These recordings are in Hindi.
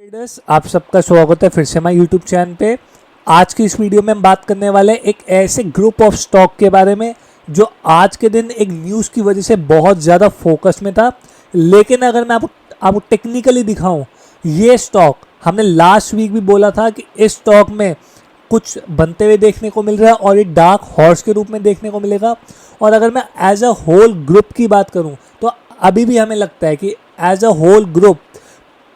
ट्रेडर्स, आप सबका स्वागत है फिर से हमारे यूट्यूब चैनल पे। आज की इस वीडियो में हम बात करने वाले हैं एक ऐसे ग्रुप ऑफ स्टॉक के बारे में जो आज के दिन एक न्यूज़ की वजह से बहुत ज़्यादा फोकस में था। लेकिन अगर मैं आपको टेक्निकली दिखाऊं, ये स्टॉक हमने लास्ट वीक भी बोला था कि इस स्टॉक में कुछ बनते हुए देखने को मिल रहा है और एक डार्क हॉर्स के रूप में देखने को मिलेगा। और अगर मैं एज अ होल ग्रुप की बात करूं तो अभी भी हमें लगता है कि एज अ होल ग्रुप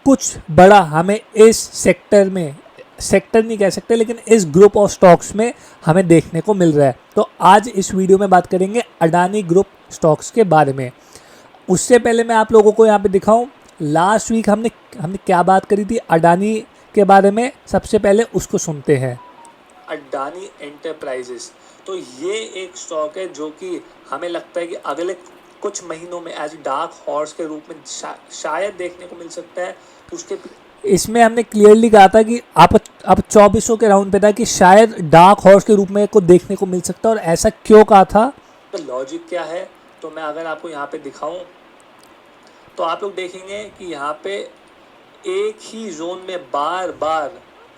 कुछ बड़ा हमें इस सेक्टर में, सेक्टर नहीं कह सकते लेकिन इस ग्रुप ऑफ स्टॉक्स में हमें देखने को मिल रहा है। तो आज इस वीडियो में बात करेंगे अडानी ग्रुप स्टॉक्स के बारे में। उससे पहले मैं आप लोगों को यहाँ पे दिखाऊं, लास्ट वीक हमने क्या बात करी थी अडानी के बारे में। सबसे पहले उसको सुनते हैं। अडानी एंटरप्राइजेस, तो ये एक स्टॉक है जो कि हमें लगता है कि अगले कुछ महीनों में एज डार्क हॉर्स के रूप में शायद देखने को मिल सकता है। उसके इसमें हमने क्लियरली कहा था कि आप 2400 के राउंड पे था कि शायद डार्क हॉर्स के रूप में को देखने को मिल सकता है। और ऐसा क्यों कहा था, तो लॉजिक क्या है, तो मैं अगर आपको यहाँ पे दिखाऊं तो आप लोग देखेंगे कि यहाँ पे एक ही जोन में बार बार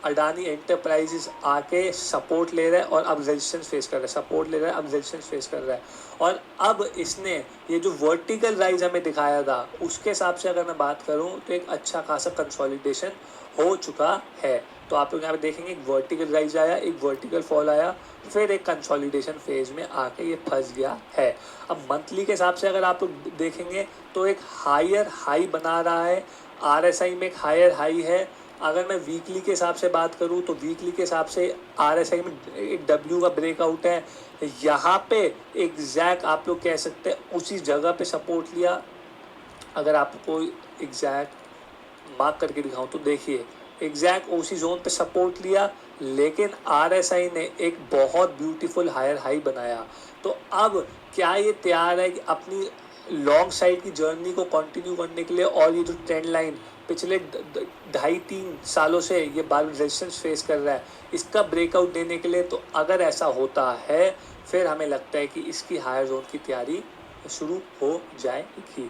अडानी एंटरप्राइजेस आके सपोर्ट ले रहा है और अब रेजिस्टेंस फेस कर रहा है, सपोर्ट ले रहा है, अब रेजिस्टेंस फेस कर रहा है। और अब इसने ये जो वर्टिकल राइज हमें दिखाया था उसके हिसाब से अगर मैं बात करूं तो एक अच्छा खासा कंसोलिडेशन हो चुका है। तो आप लोग यहाँ पे देखेंगे एक वर्टिकल राइज आया, एक वर्टिकल फॉल आया, फिर एक कंसोलिडेशन फेज में आके ये फंस गया है। अब मंथली के हिसाब से अगर आप लोग देखेंगे तो एक हायर हाई बना रहा है, RSI में एक हायर हाई है। अगर मैं वीकली के हिसाब से बात करूं तो वीकली के हिसाब से RSI में एक W का ब्रेकआउट है। यहाँ पे एग्जैक्ट आप लोग कह सकते हैं उसी जगह पे सपोर्ट लिया। अगर आपको एग्जैक्ट मार्क करके दिखाऊं तो देखिए एग्जैक्ट उसी जोन पे सपोर्ट लिया, लेकिन RSI ने एक बहुत ब्यूटीफुल हायर हाई बनाया। तो अब क्या ये तैयार है कि अपनी लॉन्ग साइड की जर्नी को कंटिन्यू करने के लिए, और ये जो ट्रेंड लाइन पिछले 2.5-3 सालों से ये बार रेजिस्टेंस फेस कर रहा है, इसका ब्रेकआउट देने के लिए। तो अगर ऐसा होता है फिर हमें लगता है कि इसकी हायर जोन की तैयारी शुरू हो जाएगी।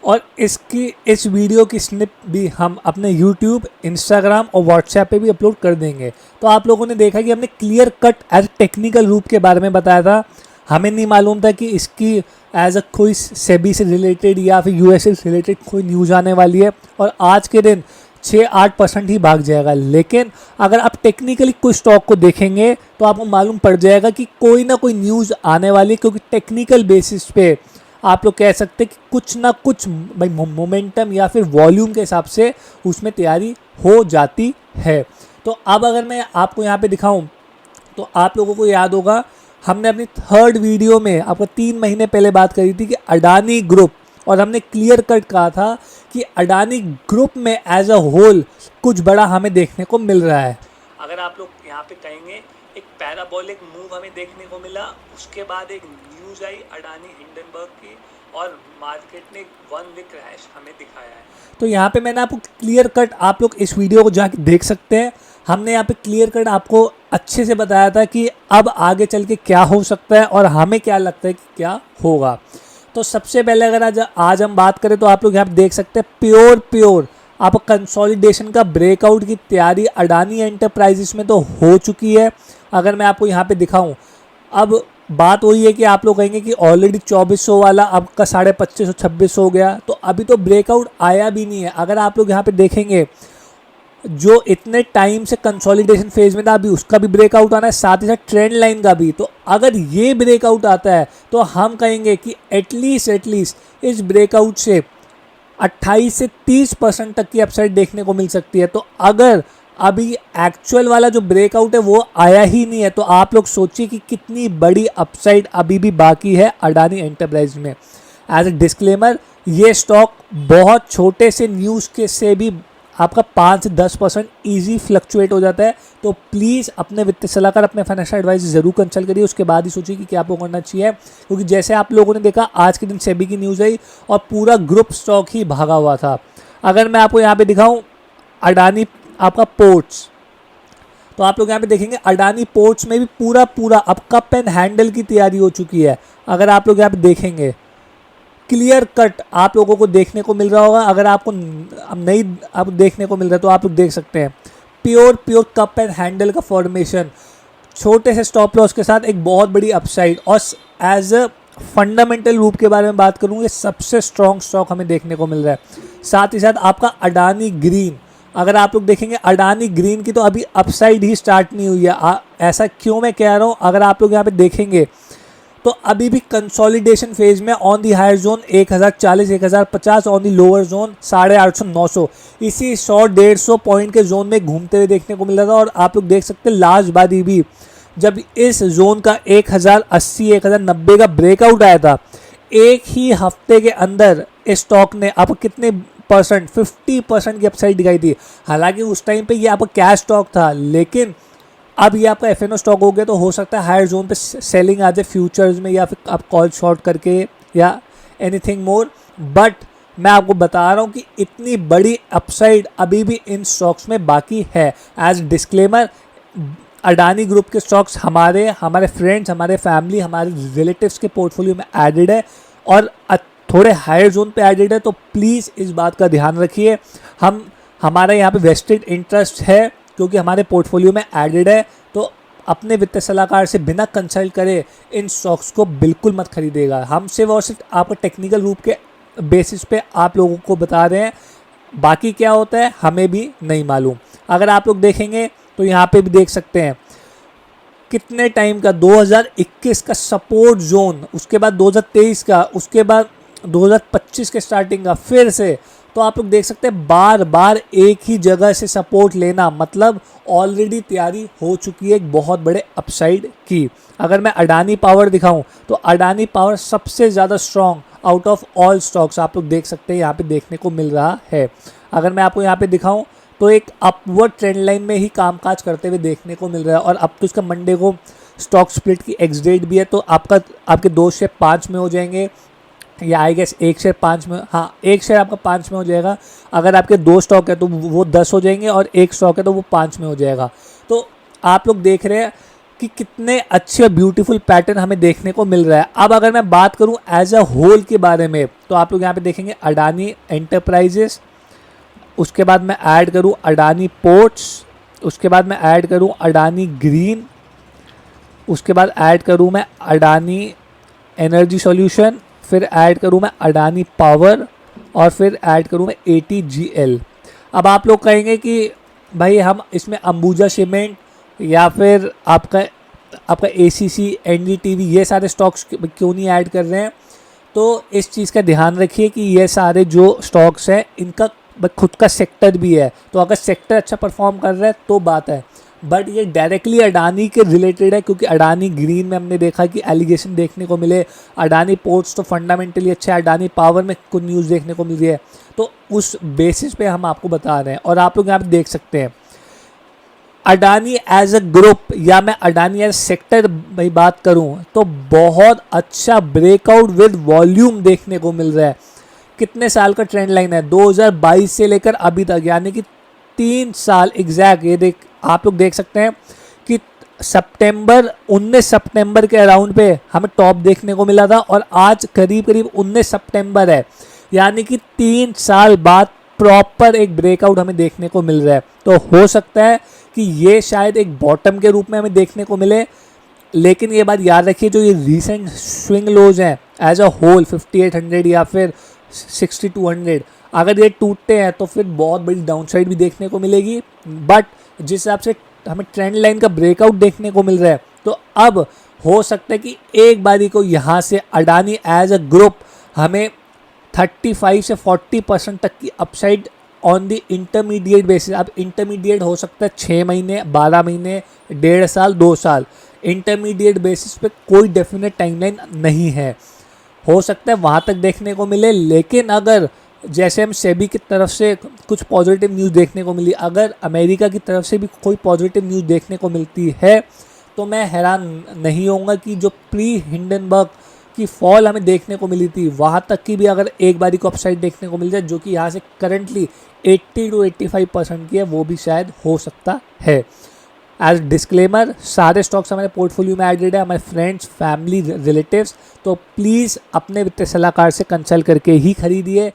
और इसकी इस वीडियो की स्निप भी हम अपने YouTube, Instagram और WhatsApp पे भी अपलोड कर देंगे। तो आप लोगों ने देखा कि हमने क्लियर कट एज टेक्निकल रूप के बारे में बताया था। हमें नहीं मालूम था कि इसकी एज अ कोई सेबी से रिलेटेड या फिर USA से रिलेटेड कोई न्यूज़ आने वाली है और आज के दिन 6-8% ही भाग जाएगा। लेकिन अगर आप टेक्निकली कोई स्टॉक को देखेंगे तो आपको मालूम पड़ जाएगा कि कोई ना कोई न्यूज़ आने वाली है, क्योंकि टेक्निकल बेसिस पे आप लोग कह सकते हैं कि कुछ ना कुछ भाई मोमेंटम या फिर वॉल्यूम के हिसाब से उसमें तैयारी हो जाती है। तो अब अगर मैं आपको यहाँ पे दिखाऊं तो आप लोगों को याद होगा हमने अपनी थर्ड वीडियो में आपको 3 महीने पहले बात करी थी कि अडानी ग्रुप, और हमने क्लियर कट कहा था कि अडानी ग्रुप में एज अ होल कुछ बड़ा हमें देखने को मिल रहा है। अगर आप लोग यहाँ पे कहेंगे एक पैराबोलिक मूव हमें देखने को मिला, उसके बाद एक न्यूज़ आई अडानी हिंडनबर्ग की और मार्केट ने वन वीक क्रैश हमें दिखाया है। तो यहाँ पे मैंने आपको क्लियर कट, आप लोग इस वीडियो को जाके देख सकते हैं, हमने यहाँ पे क्लियर कट आपको अच्छे से बताया था कि अब आगे चल के क्या हो सकता है और हमें क्या लगता है कि क्या होगा। तो सबसे पहले अगर आज हम बात करें तो आप लोग यहाँ पे देख सकते हैं प्योर आप कंसोलिडेशन का ब्रेकआउट की तैयारी अडानी एंटरप्राइजेस में तो हो चुकी है। अगर मैं आपको यहाँ पे दिखाऊं, अब बात वही है कि आप लोग कहेंगे कि ऑलरेडी 2400 वाला अब का 2550-2600 हो गया, तो अभी तो ब्रेकआउट आया भी नहीं है। अगर आप लोग यहाँ पे देखेंगे जो इतने टाइम से कंसोलिडेशन फेज में था अभी उसका भी ब्रेकआउट आना है, साथ ही साथ ट्रेंड लाइन का भी। तो अगर ये ब्रेकआउट आता है तो हम कहेंगे कि एटलीस्ट इस ब्रेकआउट से 28 से 30% तक की अपसाइड देखने को मिल सकती है। तो अगर अभी एक्चुअल वाला जो ब्रेकआउट है वो आया ही नहीं है तो आप लोग सोचिए कि कितनी बड़ी अपसाइड अभी भी बाकी है अडानी एंटरप्राइज में। एज ए डिस्क्लेमर, ये स्टॉक बहुत छोटे से न्यूज़ के से भी आपका 5 से 10% ईजी फ्लक्चुएट हो जाता है। तो प्लीज़ अपने वित्तीय सलाहकार, अपने फाइनेंशियल एडवाइजर ज़रूर कंसल्ट करिए, उसके बाद ही सोचिए कि क्या आपको करना चाहिए। क्योंकि जैसे आप लोगों ने देखा आज के दिन सेबी की न्यूज़ आई और पूरा ग्रुप स्टॉक ही भागा हुआ था। अगर मैं आपको यहाँ पे दिखाऊँ अडानी आपका पोर्ट्स, तो आप लोग यहाँ पे देखेंगे अडानी पोर्ट्स में भी पूरा अब कप एंड हैंडल की तैयारी हो चुकी है। अगर आप लोग यहाँ पे देखेंगे क्लियर कट आप लोगों को देखने को मिल रहा होगा। अगर आपको अब नहीं अब देखने को मिल रहा है तो आप लोग देख सकते हैं प्योर कप एंड हैंडल का फॉर्मेशन, छोटे से स्टॉप लॉस के साथ एक बहुत बड़ी अपसाइड। और एज अ फंडामेंटल रूप के बारे में बात करूँ, ये सबसे स्ट्रॉन्ग स्टॉक हमें देखने को मिल रहा है। साथ ही साथ आपका अडानी ग्रीन, अगर आप लोग देखेंगे अडानी ग्रीन की तो अभी अपसाइड ही स्टार्ट नहीं हुई है। ऐसा क्यों मैं कह रहा हूँ, अगर आप लोग यहाँ पे देखेंगे तो अभी भी कंसोलिडेशन फेज में on the higher zone 1040 1050, on the lower zone 850 900, इसी 100-150 पॉइंट के जोन में घूमते हुए देखने को मिल रहा था। और आप लोग देख सकते हैं लास्ट बारी भी जब इस जोन का 1080 1090 का ब्रेकआउट आया था, एक ही हफ्ते के अंदर इस स्टॉक ने आपको कितने परसेंट 50% की अपसाइड दिखाई थी। हालांकि उस टाइम पे ये आपका कैश स्टॉक था, लेकिन अब ये आपका एफएनओ स्टॉक हो गया, तो हो सकता है हायर जोन पे सेलिंग आ जाए फ्यूचर्स में, या फिर आप कॉल शॉर्ट करके या एनीथिंग मोर। बट मैं आपको बता रहा हूँ कि इतनी बड़ी अपसाइड अभी भी इन स्टॉक्स में बाकी है। एज डिस्क्लेमर, अडानी ग्रुप के स्टॉक्स हमारे फ्रेंड्स, हमारे फैमिली, हमारे रिलेटिव्स के पोर्टफोलियो में एडेड है और थोड़े हायर जोन पे एडेड है, तो प्लीज़ इस बात का ध्यान रखिए। हमारा यहाँ पे वेस्टेड इंटरेस्ट है क्योंकि हमारे पोर्टफोलियो में एडेड है, तो अपने वित्तीय सलाहकार से बिना कंसल्ट करे इन स्टॉक्स को बिल्कुल मत खरीदेगा। हम सिर्फ और सिर्फ आपको टेक्निकल रूप के बेसिस पे आप लोगों को बता रहे हैं, बाकी क्या होता है हमें भी नहीं मालूम। अगर आप लोग देखेंगे तो यहाँ पे भी देख सकते हैं कितने टाइम का 2021 का सपोर्ट जोन, उसके बाद 2023 का, उसके बाद 2025 के स्टार्टिंग का फिर से, तो आप लोग देख सकते हैं बार बार एक ही जगह से सपोर्ट लेना, मतलब ऑलरेडी तैयारी हो चुकी है एक बहुत बड़े अपसाइड की। अगर मैं अडानी पावर दिखाऊं तो अडानी पावर सबसे ज़्यादा strong out of all stocks आप लोग देख सकते हैं यहाँ पे देखने को मिल रहा है। अगर मैं आपको यहाँ पे दिखाऊं तो एक अपवर्ड ट्रेंड लाइन में ही कामकाज करते हुए देखने को मिल रहा है। और अब तो इसका मंडे को स्टॉक स्प्लिट की एक्स डेट भी है, तो आपके 2 शेयर 5 में हो जाएंगे, या आई गेस 1 शेयर 5 में, हाँ 1 शेयर आपका 5 में हो जाएगा। अगर आपके 2 स्टॉक है तो वो 10 हो जाएंगे, और 1 स्टॉक है तो वो 5 में हो जाएगा। तो आप लोग देख रहे हैं कि कितने अच्छे ब्यूटीफुल पैटर्न हमें देखने को मिल रहा है। अब अगर मैं बात करूं एज अ होल के बारे में, तो आप लोग यहाँ पे देखेंगे अडानी एंटरप्राइजेस, उसके बाद मैं ऐड करूं अडानी पोर्ट्स, उसके बाद मैं ऐड करूं अडानी ग्रीन, उसके बाद ऐड करूं मैं अडानी एनर्जी सॉल्यूशन, फिर ऐड करूं मैं अडानी पावर, और फिर ऐड करूं मैं ATGL। अब आप लोग कहेंगे कि भाई हम इसमें अंबुजा सीमेंट या फिर आपका ACC NDTV ये सारे स्टॉक्स क्यों नहीं ऐड कर रहे हैं। तो इस चीज़ का ध्यान रखिए कि ये सारे जो स्टॉक्स हैं इनका खुद का सेक्टर भी है, तो अगर सेक्टर अच्छा परफॉर्म कर रहा है तो बात है, बट ये डायरेक्टली अडानी के रिलेटेड है, क्योंकि अडानी ग्रीन में हमने देखा कि एलिगेशन देखने को मिले, अडानी पोर्ट्स तो फंडामेंटली अच्छा है, अडानी पावर में कुछ न्यूज़ देखने को मिल रही है, तो उस बेसिस पे हम आपको बता रहे हैं। और आप लोग यहाँ पे देख सकते हैं अडानी एज अ ग्रुप, या मैं अडानी एज सेक्टर में बात करूँ तो बहुत अच्छा ब्रेकआउट विद वॉल्यूम देखने को मिल रहा है। कितने साल का ट्रेंड लाइन है, 2022 से लेकर अभी तक, यानी कि 3 साल एग्जैक्ट। ये आप लोग देख सकते हैं कि 19 सितंबर के अराउंड पे हमें टॉप देखने को मिला था, और आज करीब 19 सितंबर है, यानी कि 3 साल बाद प्रॉपर एक ब्रेकआउट हमें देखने को मिल रहा है। तो हो सकता है कि ये शायद एक बॉटम के रूप में हमें देखने को मिले, लेकिन ये बात याद रखिए जो ये रीसेंट स्विंग लोज हैं एज अ होल 5800 या फिर 6200, अगर ये टूटते हैं तो फिर बहुत बड़ी डाउनसाइड भी देखने को मिलेगी। बट जिस हिसाब से हमें ट्रेंड लाइन का ब्रेकआउट देखने को मिल रहा है, तो अब हो सकता है कि एक बारी को यहाँ से अडानी एज अ ग्रुप हमें 35 से 40% तक की upside on the intermediate basis. अब इंटरमीडिएट हो सकता है 6 महीने, 12 महीने, 1.5 साल, 2 साल, इंटरमीडिएट बेसिस पे कोई डेफिनेट टाइमलाइन नहीं है, हो सकता है वहाँ तक देखने को मिले। लेकिन अगर जैसे हम सेबी की तरफ से कुछ पॉजिटिव न्यूज़ देखने को मिली, अगर अमेरिका की तरफ से भी कोई पॉजिटिव न्यूज़ देखने को मिलती है, तो मैं हैरान नहीं होऊंगा कि जो प्री हिंडनबर्ग की फॉल हमें देखने को मिली थी, वहाँ तक की भी अगर एक बारी को अपसाइड देखने को मिल जाए, जो कि यहाँ से करंटली 80 to 85% की है, वो भी शायद हो सकता है। एज डिस्क्लेमर, सारे स्टॉक्स हमारे पोर्टफोलियो में एडेड है, हमारे फ्रेंड्स, फैमिली, रिलेटिव्स, तो प्लीज़ अपने वित्तीय सलाहकार से कंसल्ट करके ही खरीदिए।